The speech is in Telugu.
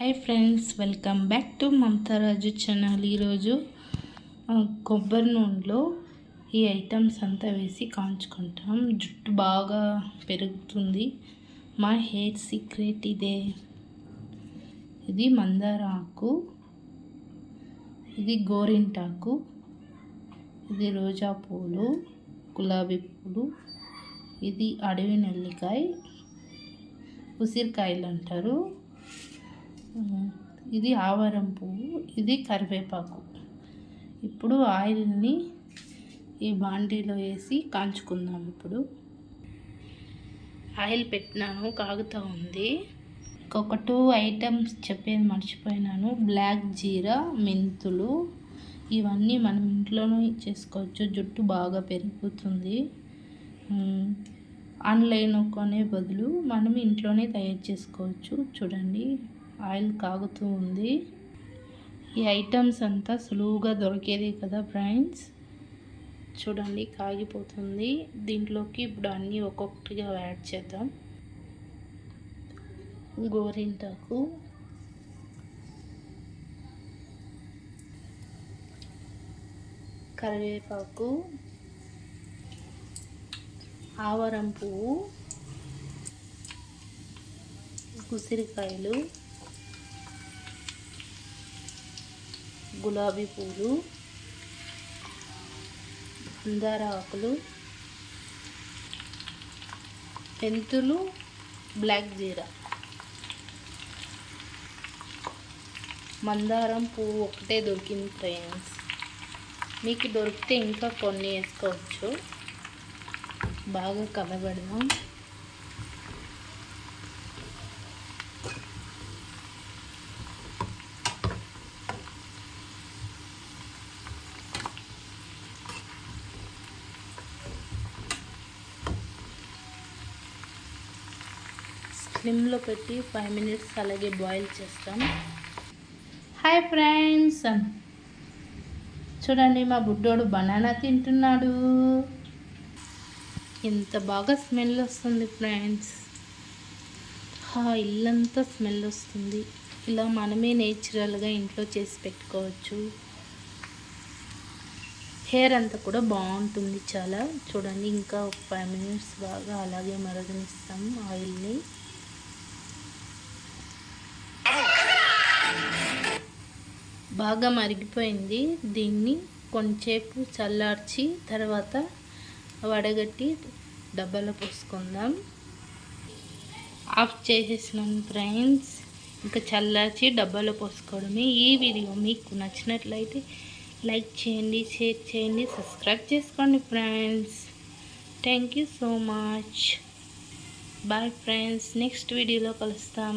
Hi friends, welcome back to Mamata Raju channel. ఈరోజు కొబ్బరి నూనెలో ఈ ఐటమ్స్ అంతా వేసి కాంచుకుంటాం. జుట్టు బాగా పెరుగుతుంది. మా హెయిర్ సీక్రెట్ ఇదే. ఇది మందార ఆకు, ఇది గోరింటాకు, ఇది రోజా పూలు, గులాబీ పూలు, ఇది అడవి నెల్లికాయ, ఉసిరికాయలు అంటారు, ఇది ఆవారం పువ్వు, ఇది కరివేపాకు. ఇప్పుడు ఆయిల్ని ఈ బాండీలో వేసి కాంచుకుందాం. ఇప్పుడు ఆయిల్ పెట్టినాను, కాగుతూ ఉంది. ఇంకొక 2 ఐటమ్స్ చెప్పేది మర్చిపోయినాను. బ్లాక్ జీరా, మెంతులు, ఇవన్నీ మనం ఇంట్లోనే చేసుకోవచ్చు. జుట్టు బాగా పెరుగుతుంది. ఆన్లైన్ కొనే బదులు మనం ఇంట్లోనే తయారు చేసుకోవచ్చు. చూడండి, ఆయిల్ కాగుతూ ఉంది. ఈ ఐటమ్స్ అంతా సులువుగా దొరికేదే కదా ఫ్రెండ్స్. చూడండి, కాగిపోతుంది. దీంట్లోకి ఇప్పుడు అన్నీ ఒక్కొక్కటిగా యాడ్ చేద్దాం. గోరింటాకు, కరివేపాకు, ఆవారం పువ్వు, ఉసిరికాయలు, గులాబీ పూలు, మందార ఆకులు, మెంతులు, బ్లాక్ జీరా, మందారం పువ్వు ఒకటే దొరికింది ఫ్రెండ్స్. మీకు దొరికితే ఇంకా కొన్ని వేసుకోవచ్చు. బాగా కలబెడదాం. స్లిమ్లో పెట్టి 5 minutes అలాగే బాయిల్ చేస్తాం. హాయ్ ఫ్రెండ్స్, చూడండి, మా బుడ్డోడు బనానా తింటున్నాడు. ఎంత బాగా స్మెల్ వస్తుంది ఫ్రెండ్స్. ఇల్లంతా స్మెల్ వస్తుంది. ఇలా మనమే నేచురల్గా ఇంట్లో చేసి పెట్టుకోవచ్చు. హెయిర్ అంతా కూడా బాగుంటుంది చాలా. చూడండి, ఇంకా ఒక 5 minutes బాగా అలాగే మరగనిస్తాం ఆయిల్ని. బాగా మరిగిపోయింది. దీన్ని కొంచెంసేపు చల్లార్చి తర్వాత వడగట్టి డబ్బాలో పోసుకుందాం. ఆఫ్ చేసేసినాను ఫ్రెండ్స్. ఇంకా చల్లార్చి డబ్బాలో పోసుకోవడమే. ఈ వీడియో మీకు నచ్చినట్లయితే లైక్ చేయండి, షేర్ చేయండి, సబ్స్క్రైబ్ చేసుకోండి friends. Thank you so much. Bye friends, next వీడియోలో కలుస్తాం.